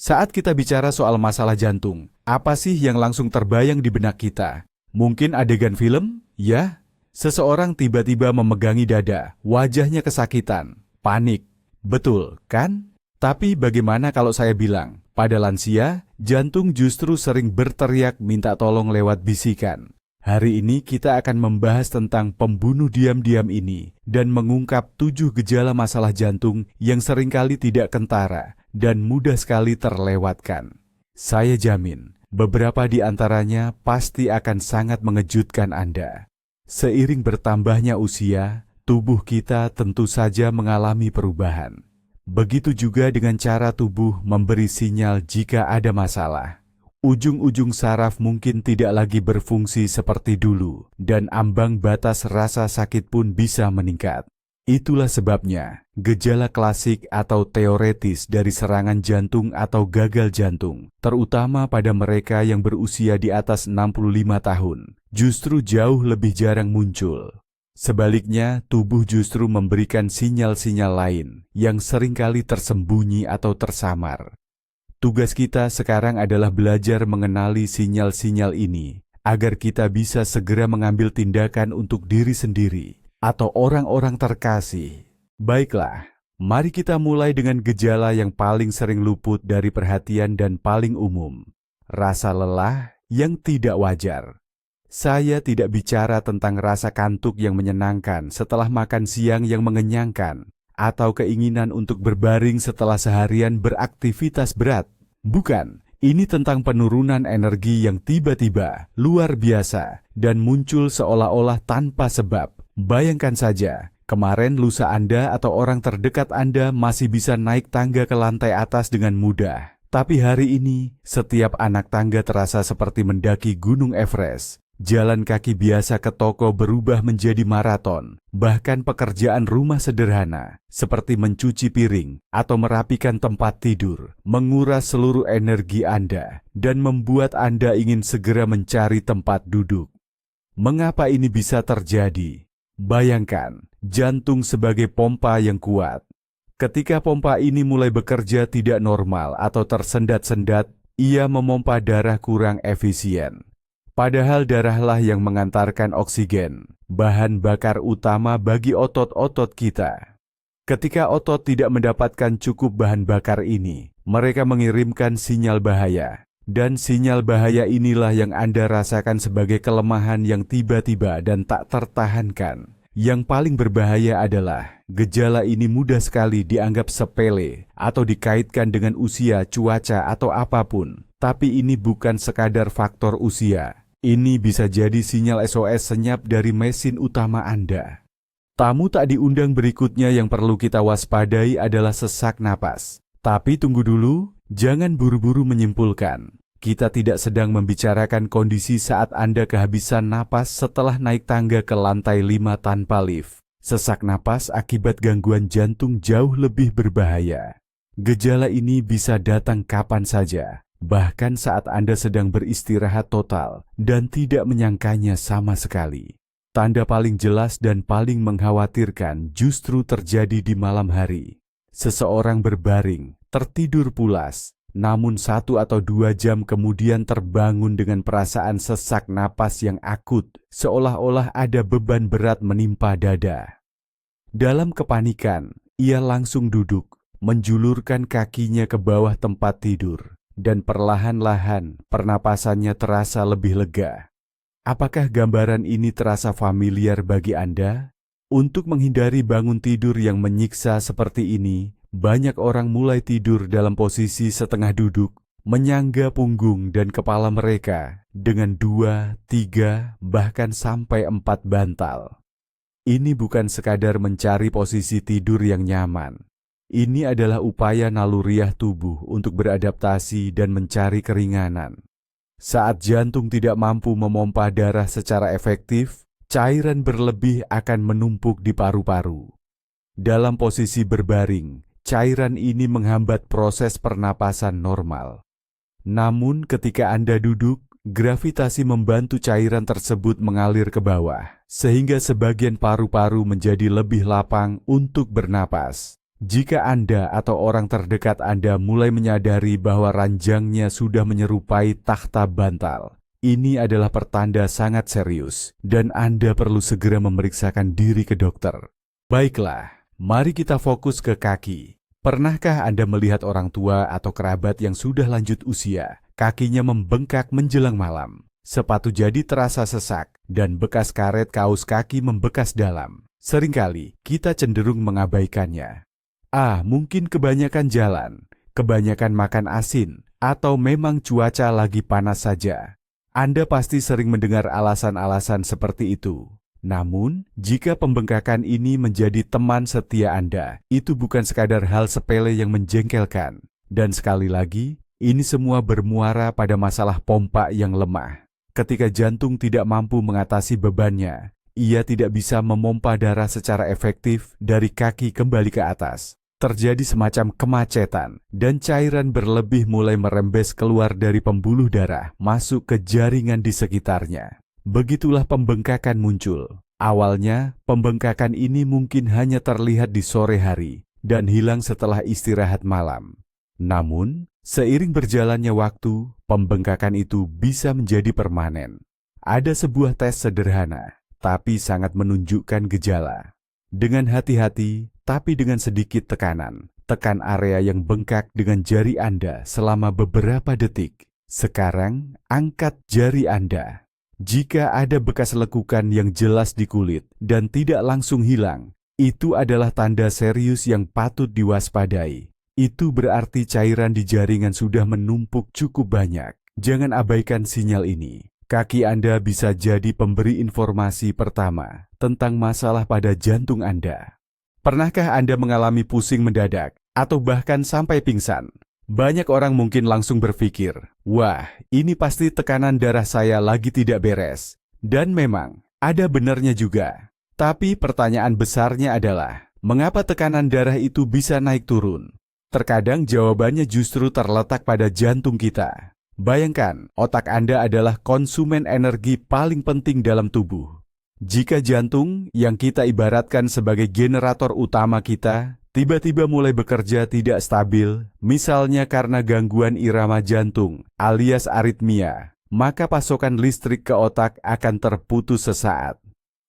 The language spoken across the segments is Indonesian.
Saat kita bicara soal masalah jantung, apa sih yang langsung terbayang di benak kita? Mungkin adegan film? Ya, seseorang tiba-tiba memegangi dada, wajahnya kesakitan, panik. Betul, kan? Tapi bagaimana kalau saya bilang, pada lansia, jantung justru sering berteriak minta tolong lewat bisikan. Hari ini kita akan membahas tentang pembunuh diam-diam ini dan mengungkap 7 gejala masalah jantung yang seringkali tidak kentara dan mudah sekali terlewatkan. Saya jamin, beberapa di antaranya pasti akan sangat mengejutkan Anda. Seiring bertambahnya usia, tubuh kita tentu saja mengalami perubahan. Begitu juga dengan cara tubuh memberi sinyal jika ada masalah. Ujung-ujung saraf mungkin tidak lagi berfungsi seperti dulu, dan ambang batas rasa sakit pun bisa meningkat. Itulah sebabnya, gejala klasik atau teoretis dari serangan jantung atau gagal jantung, terutama pada mereka yang berusia di atas 65 tahun, justru jauh lebih jarang muncul. Sebaliknya, tubuh justru memberikan sinyal-sinyal lain yang seringkali tersembunyi atau tersamar. Tugas kita sekarang adalah belajar mengenali sinyal-sinyal ini, agar kita bisa segera mengambil tindakan untuk diri sendiri atau orang-orang terkasih. Baiklah, mari kita mulai dengan gejala yang paling sering luput dari perhatian dan paling umum. Rasa lelah yang tidak wajar. Saya tidak bicara tentang rasa kantuk yang menyenangkan setelah makan siang yang mengenyangkan, atau keinginan untuk berbaring setelah seharian beraktivitas berat. Bukan, ini tentang penurunan energi yang tiba-tiba, luar biasa, dan muncul seolah-olah tanpa sebab. Bayangkan saja, kemarin lusa Anda atau orang terdekat Anda masih bisa naik tangga ke lantai atas dengan mudah. Tapi hari ini, setiap anak tangga terasa seperti mendaki Gunung Everest. Jalan kaki biasa ke toko berubah menjadi maraton. Bahkan pekerjaan rumah sederhana, seperti mencuci piring atau merapikan tempat tidur, menguras seluruh energi Anda dan membuat Anda ingin segera mencari tempat duduk. Mengapa ini bisa terjadi? Bayangkan, jantung sebagai pompa yang kuat. Ketika pompa ini mulai bekerja tidak normal atau tersendat-sendat, ia memompa darah kurang efisien. Padahal darahlah yang mengantarkan oksigen, bahan bakar utama bagi otot-otot kita. Ketika otot tidak mendapatkan cukup bahan bakar ini, mereka mengirimkan sinyal bahaya. Dan sinyal bahaya inilah yang Anda rasakan sebagai kelemahan yang tiba-tiba dan tak tertahankan. Yang paling berbahaya adalah, gejala ini mudah sekali dianggap sepele atau dikaitkan dengan usia, cuaca, atau apapun. Tapi ini bukan sekadar faktor usia. Ini bisa jadi sinyal SOS senyap dari mesin utama Anda. Tamu tak diundang berikutnya yang perlu kita waspadai adalah sesak napas. Tapi tunggu dulu, jangan buru-buru menyimpulkan. Kita tidak sedang membicarakan kondisi saat Anda kehabisan napas setelah naik tangga ke lantai 5 tanpa lift. Sesak napas akibat gangguan jantung jauh lebih berbahaya. Gejala ini bisa datang kapan saja. Bahkan saat Anda sedang beristirahat total dan tidak menyangkanya sama sekali. Tanda paling jelas dan paling mengkhawatirkan justru terjadi di malam hari. Seseorang berbaring, tertidur pulas, namun 1 atau 2 jam kemudian terbangun dengan perasaan sesak napas yang akut, seolah-olah ada beban berat menimpa dada. Dalam kepanikan, ia langsung duduk, menjulurkan kakinya ke bawah tempat tidur. Dan perlahan-lahan pernapasannya terasa lebih lega. Apakah gambaran ini terasa familiar bagi Anda? Untuk menghindari bangun tidur yang menyiksa seperti ini, banyak orang mulai tidur dalam posisi setengah duduk, menyangga punggung dan kepala mereka dengan 2, 3, bahkan sampai 4 bantal. Ini bukan sekadar mencari posisi tidur yang nyaman. Ini adalah upaya naluriah tubuh untuk beradaptasi dan mencari keringanan. Saat jantung tidak mampu memompa darah secara efektif, cairan berlebih akan menumpuk di paru-paru. Dalam posisi berbaring, cairan ini menghambat proses pernapasan normal. Namun ketika Anda duduk, gravitasi membantu cairan tersebut mengalir ke bawah, sehingga sebagian paru-paru menjadi lebih lapang untuk bernapas. Jika Anda atau orang terdekat Anda mulai menyadari bahwa ranjangnya sudah menyerupai takhta bantal, ini adalah pertanda sangat serius dan Anda perlu segera memeriksakan diri ke dokter. Baiklah, mari kita fokus ke kaki. Pernahkah Anda melihat orang tua atau kerabat yang sudah lanjut usia, kakinya membengkak menjelang malam, sepatu jadi terasa sesak, dan bekas karet kaos kaki membekas dalam? Seringkali kita cenderung mengabaikannya. Mungkin kebanyakan jalan, kebanyakan makan asin, atau memang cuaca lagi panas saja. Anda pasti sering mendengar alasan-alasan seperti itu. Namun, jika pembengkakan ini menjadi teman setia Anda, itu bukan sekadar hal sepele yang menjengkelkan. Dan sekali lagi, ini semua bermuara pada masalah pompa yang lemah. Ketika jantung tidak mampu mengatasi bebannya, ia tidak bisa memompa darah secara efektif dari kaki kembali ke atas. Terjadi semacam kemacetan, dan cairan berlebih mulai merembes keluar dari pembuluh darah masuk ke jaringan di sekitarnya. Begitulah pembengkakan muncul. Awalnya, pembengkakan ini mungkin hanya terlihat di sore hari dan hilang setelah istirahat malam. Namun, seiring berjalannya waktu, pembengkakan itu bisa menjadi permanen. Ada sebuah tes sederhana, tapi sangat menunjukkan gejala. Dengan hati-hati, tapi dengan sedikit tekanan, tekan area yang bengkak dengan jari Anda selama beberapa detik. Sekarang, angkat jari Anda. Jika ada bekas lekukan yang jelas di kulit dan tidak langsung hilang, itu adalah tanda serius yang patut diwaspadai. Itu berarti cairan di jaringan sudah menumpuk cukup banyak. Jangan abaikan sinyal ini. Kaki Anda bisa jadi pemberi informasi pertama tentang masalah pada jantung Anda. Pernahkah Anda mengalami pusing mendadak atau bahkan sampai pingsan? Banyak orang mungkin langsung berpikir, wah, ini pasti tekanan darah saya lagi tidak beres. Dan memang, ada benarnya juga. Tapi pertanyaan besarnya adalah, mengapa tekanan darah itu bisa naik turun? Terkadang jawabannya justru terletak pada jantung kita. Bayangkan, otak Anda adalah konsumen energi paling penting dalam tubuh. Jika jantung, yang kita ibaratkan sebagai generator utama kita, tiba-tiba mulai bekerja tidak stabil, misalnya karena gangguan irama jantung alias aritmia, maka pasokan listrik ke otak akan terputus sesaat.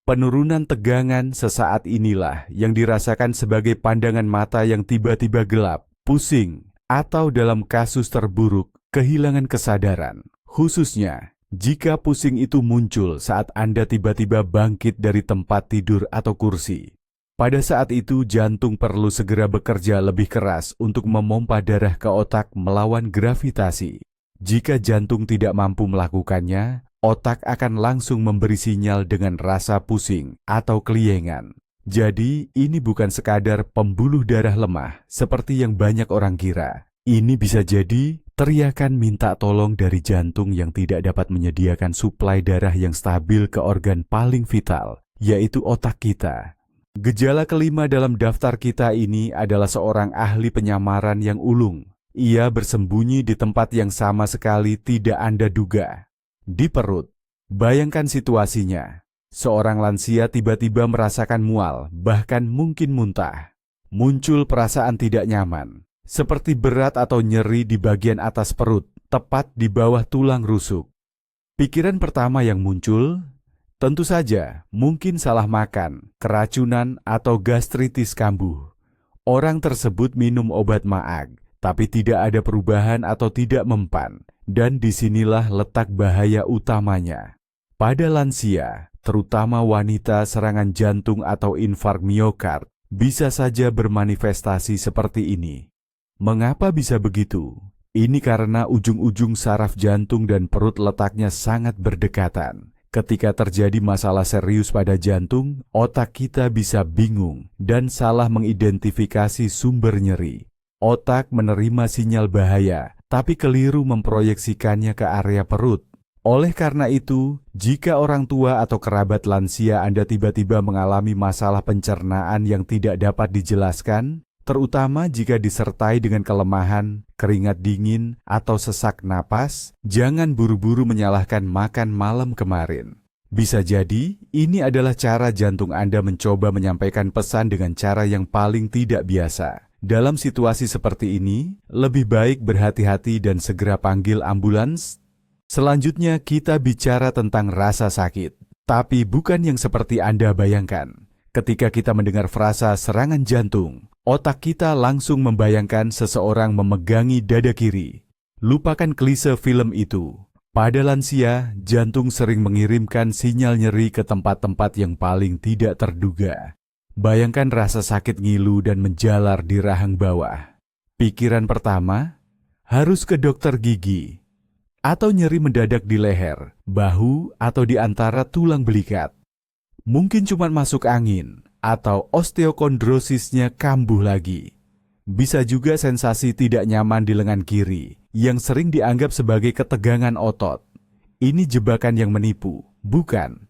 Penurunan tegangan sesaat inilah yang dirasakan sebagai pandangan mata yang tiba-tiba gelap, pusing, atau dalam kasus terburuk, kehilangan kesadaran. Khususnya, jika pusing itu muncul saat Anda tiba-tiba bangkit dari tempat tidur atau kursi. Pada saat itu jantung perlu segera bekerja lebih keras untuk memompa darah ke otak melawan gravitasi. Jika jantung tidak mampu melakukannya, otak akan langsung memberi sinyal dengan rasa pusing atau keliengan. Jadi, ini bukan sekadar pembuluh darah lemah seperti yang banyak orang kira. Ini bisa jadi teriakan minta tolong dari jantung yang tidak dapat menyediakan suplai darah yang stabil ke organ paling vital, yaitu otak kita. Gejala kelima dalam daftar kita ini adalah seorang ahli penyamaran yang ulung. Ia bersembunyi di tempat yang sama sekali tidak Anda duga. Di perut. Bayangkan situasinya. Seorang lansia tiba-tiba merasakan mual, bahkan mungkin muntah. Muncul perasaan tidak nyaman, seperti berat atau nyeri di bagian atas perut, tepat di bawah tulang rusuk. Pikiran pertama yang muncul, tentu saja mungkin salah makan, keracunan, atau gastritis kambuh. Orang tersebut minum obat maag, tapi tidak ada perubahan atau tidak mempan, dan disinilah letak bahaya utamanya. Pada lansia, terutama wanita, serangan jantung atau infark miokard bisa saja bermanifestasi seperti ini. Mengapa bisa begitu? Ini karena ujung-ujung saraf jantung dan perut letaknya sangat berdekatan. Ketika terjadi masalah serius pada jantung, otak kita bisa bingung dan salah mengidentifikasi sumber nyeri. Otak menerima sinyal bahaya, tapi keliru memproyeksikannya ke area perut. Oleh karena itu, jika orang tua atau kerabat lansia Anda tiba-tiba mengalami masalah pencernaan yang tidak dapat dijelaskan, terutama jika disertai dengan kelemahan, keringat dingin, atau sesak napas, jangan buru-buru menyalahkan makan malam kemarin. Bisa jadi, ini adalah cara jantung Anda mencoba menyampaikan pesan dengan cara yang paling tidak biasa. Dalam situasi seperti ini, lebih baik berhati-hati dan segera panggil ambulans. Selanjutnya kita bicara tentang rasa sakit, tapi bukan yang seperti Anda bayangkan. Ketika kita mendengar frasa serangan jantung, otak kita langsung membayangkan seseorang memegangi dada kiri. Lupakan klise film itu. Pada lansia, jantung sering mengirimkan sinyal nyeri ke tempat-tempat yang paling tidak terduga. Bayangkan rasa sakit ngilu dan menjalar di rahang bawah. Pikiran pertama, harus ke dokter gigi. Atau nyeri mendadak di leher, bahu, atau di antara tulang belikat. Mungkin cuma masuk angin, atau osteokondrosisnya kambuh lagi. Bisa juga sensasi tidak nyaman di lengan kiri, yang sering dianggap sebagai ketegangan otot. Ini jebakan yang menipu, bukan?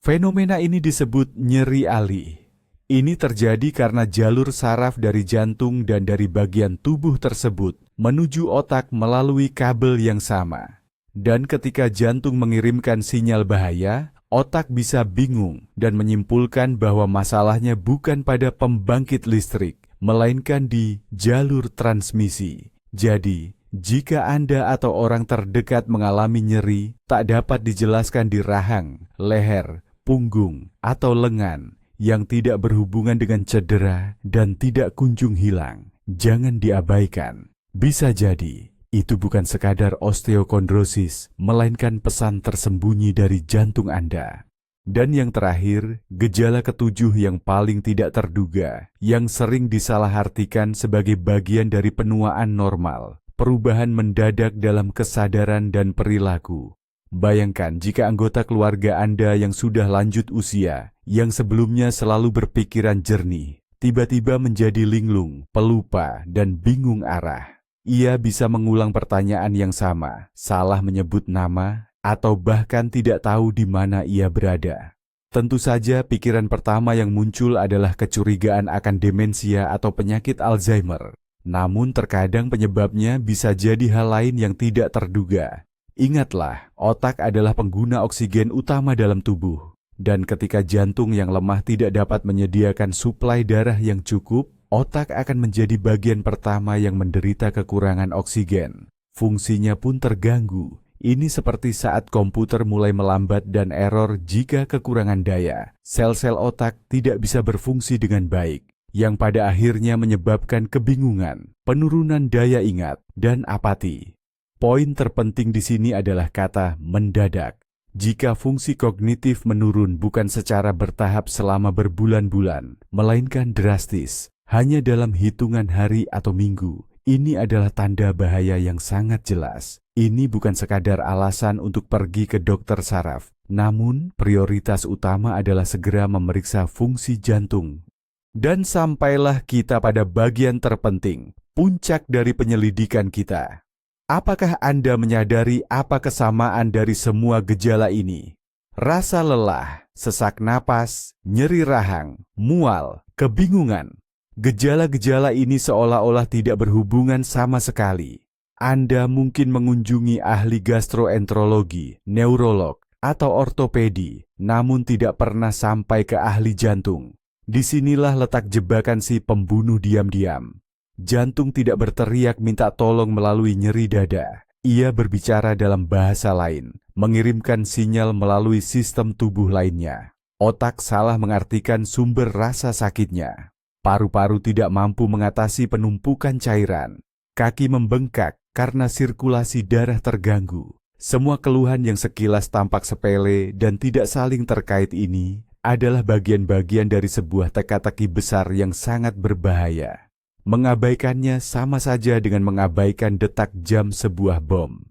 Fenomena ini disebut nyeri alih. Ini terjadi karena jalur saraf dari jantung dan dari bagian tubuh tersebut menuju otak melalui kabel yang sama. Dan ketika jantung mengirimkan sinyal bahaya, otak bisa bingung dan menyimpulkan bahwa masalahnya bukan pada pembangkit listrik, melainkan di jalur transmisi. Jadi, jika Anda atau orang terdekat mengalami nyeri, tak dapat dijelaskan di rahang, leher, punggung, atau lengan, yang tidak berhubungan dengan cedera dan tidak kunjung hilang, jangan diabaikan. Bisa jadi, itu bukan sekadar osteokondrosis, melainkan pesan tersembunyi dari jantung Anda. Dan yang terakhir, gejala ketujuh yang paling tidak terduga, yang sering disalahartikan sebagai bagian dari penuaan normal, perubahan mendadak dalam kesadaran dan perilaku. Bayangkan jika anggota keluarga Anda yang sudah lanjut usia, yang sebelumnya selalu berpikiran jernih, tiba-tiba menjadi linglung, pelupa, dan bingung arah. Ia bisa mengulang pertanyaan yang sama, salah menyebut nama, atau bahkan tidak tahu di mana ia berada. Tentu saja pikiran pertama yang muncul adalah kecurigaan akan demensia atau penyakit Alzheimer. Namun terkadang penyebabnya bisa jadi hal lain yang tidak terduga. Ingatlah, otak adalah pengguna oksigen utama dalam tubuh. Dan ketika jantung yang lemah tidak dapat menyediakan suplai darah yang cukup, otak akan menjadi bagian pertama yang menderita kekurangan oksigen. Fungsinya pun terganggu. Ini seperti saat komputer mulai melambat dan error jika kekurangan daya. Sel-sel otak tidak bisa berfungsi dengan baik, yang pada akhirnya menyebabkan kebingungan, penurunan daya ingat, dan apati. Poin terpenting di sini adalah kata mendadak. Jika fungsi kognitif menurun bukan secara bertahap selama berbulan-bulan, melainkan drastis, hanya dalam hitungan hari atau minggu, ini adalah tanda bahaya yang sangat jelas. Ini bukan sekadar alasan untuk pergi ke dokter saraf, namun prioritas utama adalah segera memeriksa fungsi jantung. Dan sampailah kita pada bagian terpenting, puncak dari penyelidikan kita. Apakah Anda menyadari apa kesamaan dari semua gejala ini? Rasa lelah, sesak napas, nyeri rahang, mual, kebingungan. Gejala-gejala ini seolah-olah tidak berhubungan sama sekali. Anda mungkin mengunjungi ahli gastroenterologi, neurolog, atau ortopedi, namun tidak pernah sampai ke ahli jantung. Disinilah letak jebakan si pembunuh diam-diam. Jantung tidak berteriak minta tolong melalui nyeri dada. Ia berbicara dalam bahasa lain, mengirimkan sinyal melalui sistem tubuh lainnya. Otak salah mengartikan sumber rasa sakitnya. Paru-paru tidak mampu mengatasi penumpukan cairan. Kaki membengkak karena sirkulasi darah terganggu. Semua keluhan yang sekilas tampak sepele dan tidak saling terkait ini adalah bagian-bagian dari sebuah teka-teki besar yang sangat berbahaya. Mengabaikannya sama saja dengan mengabaikan detak jam sebuah bom.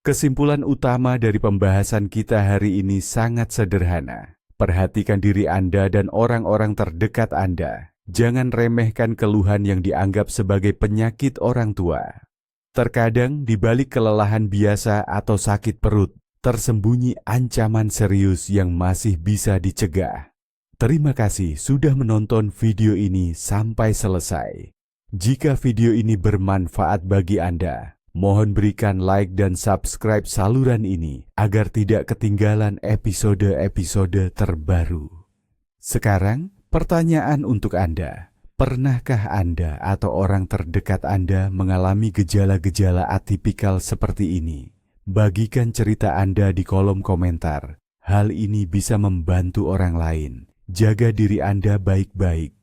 Kesimpulan utama dari pembahasan kita hari ini sangat sederhana. Perhatikan diri Anda dan orang-orang terdekat Anda. Jangan remehkan keluhan yang dianggap sebagai penyakit orang tua. Terkadang di balik kelelahan biasa atau sakit perut, tersembunyi ancaman serius yang masih bisa dicegah. Terima kasih sudah menonton video ini sampai selesai. Jika video ini bermanfaat bagi Anda, mohon berikan like dan subscribe saluran ini agar tidak ketinggalan episode-episode terbaru. Sekarang, pertanyaan untuk Anda. Pernahkah Anda atau orang terdekat Anda mengalami gejala-gejala atipikal seperti ini? Bagikan cerita Anda di kolom komentar. Hal ini bisa membantu orang lain. Jaga diri Anda baik-baik.